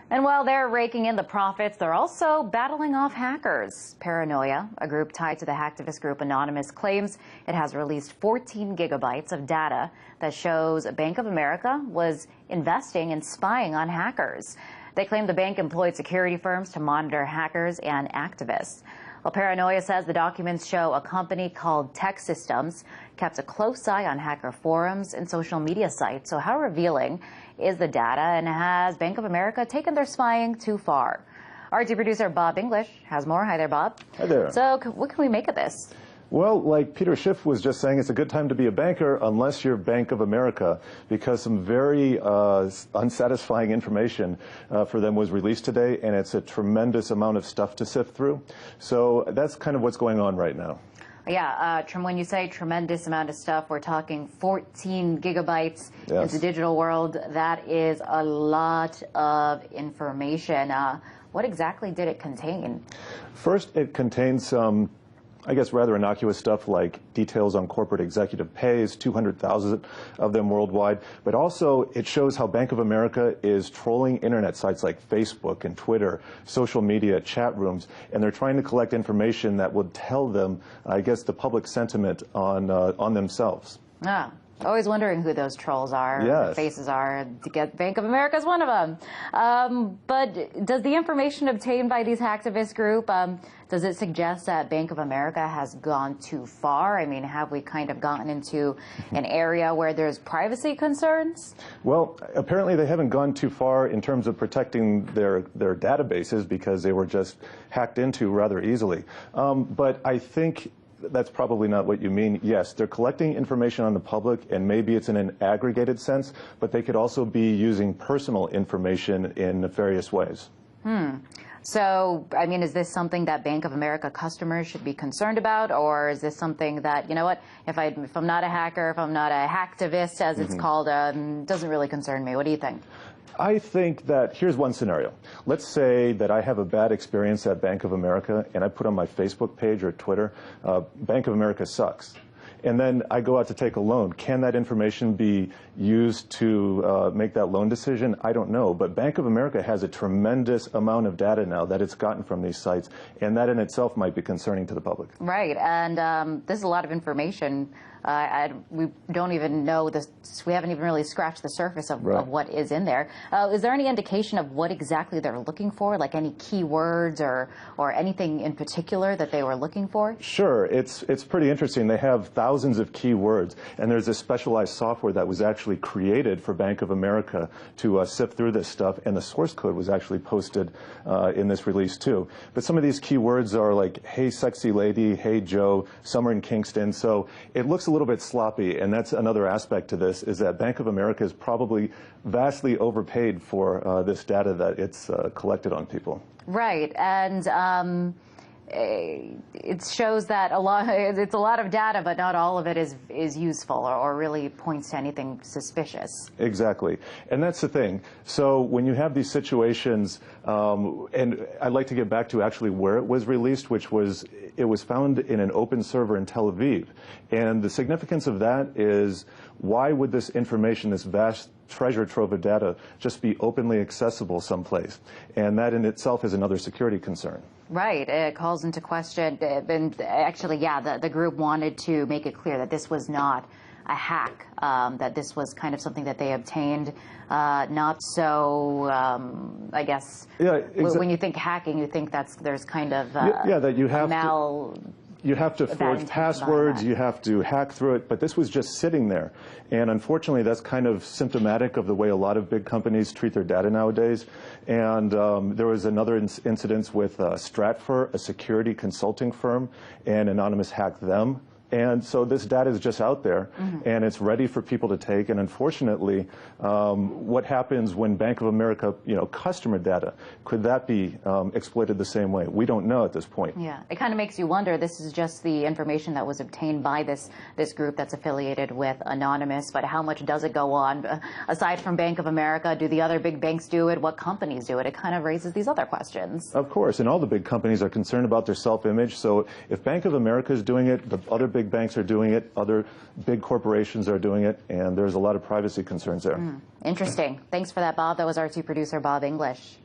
And while they're raking in the profits, they're also battling off hackers. Paranoia, a group tied to the hacktivist group Anonymous, claims it has released 14 gigabytes of data that shows Bank of America was investing and spying on hackers. They claim the bank employed security firms to monitor hackers and activists. Well, Paranoia says the documents show a company called Tech Systems kept a close eye on hacker forums and social media sites. So how revealing is the data, and has Bank of America taken their spying too far? RT producer Bob English has more. Hi there, Bob. Hi there. So what can we make of this? Well, like Peter Schiff was just saying, it's a good time to be a banker unless you're Bank of America, because some very unsatisfying information for them was released today, and it's a tremendous amount of stuff to sift through. So that's kind of what's going on right now. Yeah, when you say tremendous amount of stuff, we're talking 14 gigabytes Yes. into digital world. That is a lot of information. What exactly did it contain? First, it contains some, I guess, rather innocuous stuff like details on corporate executive pays, 200,000 of them worldwide. But also, it shows how Bank of America is trolling internet sites like Facebook and Twitter, social media, chat rooms, and they're trying to collect information that would tell them, I guess, the public sentiment on themselves. Ah. Always wondering who those trolls are, Yes. the faces are. To get Bank of America is one of them. But does the information obtained by these hacktivist group, does it suggest that Bank of America has gone too far? I mean, have we kind of gotten into an area where there's privacy concerns? Well, apparently they haven't gone too far in terms of protecting their databases, because they were just hacked into rather easily. But I think that's probably not what you mean. Yes, they're collecting information on the public, and maybe it's in an aggregated sense, but they could also be using personal information in nefarious ways. So, I mean, is this something that Bank of America customers should be concerned about, or is this something that, you know what, if I'm not a hacker, if I'm not a hacktivist, as it's called, doesn't really concern me? What do you think? I think that here's one scenario. Let's say that I have a bad experience at Bank of America, and I put on my Facebook page or Twitter, Bank of America sucks. And then I go out to take a loan. Can that information be used to make that loan decision? I don't know. But Bank of America has a tremendous amount of data now that it's gotten from these sites, and that in itself might be concerning to the public. Right, and this is a lot of information. We don't even know this. We haven't even really scratched the surface of what is in there. Is there any indication of what exactly they're looking for, like any keywords or anything in particular that they were looking for? Sure, it's pretty interesting. They have thousands of keywords, and there's a specialized software that was actually created for Bank of America to sift through this stuff, and the source code was actually posted in this release too. But some of these keywords are like, hey sexy lady, hey Joe, summer in Kingston, so it looks a little bit sloppy, and that's another aspect to this, is that Bank of America is probably vastly overpaid for this data that it's collected on people. Right, and it shows that it's a lot of data, but not all of it is useful or really points to anything suspicious. Exactly, and that's the thing. So when you have these situations, and I'd like to get back to actually where it was released, which was, it was found in an open server in Tel Aviv. And the significance of that is, why would this information, this vast treasure trove of data, just be openly accessible someplace? And that in itself is another security concern. Right, it calls into question, and actually, yeah, the group wanted to make it clear that this was not a hack, that this was kind of something that they obtained, not so, I guess, yeah, when you think hacking, you think there's kind of that you have you have to forge passwords, you have to hack through it, but this was just sitting there. And unfortunately, that's kind of symptomatic of the way a lot of big companies treat their data nowadays. And there was another incident with Stratfor, a security consulting firm, and Anonymous hacked them. And so this data is just out there, and it's ready for people to take. And unfortunately, what happens when Bank of America, customer data, could that be exploited the same way? We don't know at this point. Yeah, it kind of makes you wonder. This is just the information that was obtained by this group that's affiliated with Anonymous, but how much does it go on? Aside from Bank of America, do the other big banks do it? What companies do it? It kind of raises these other questions. Of course, and all the big companies are concerned about their self-image. So if Bank of America is doing it, the other big banks are doing it, other big corporations are doing it, and there's a lot of privacy concerns there. Interesting. Thanks for that, Bob. That was RT producer Bob English.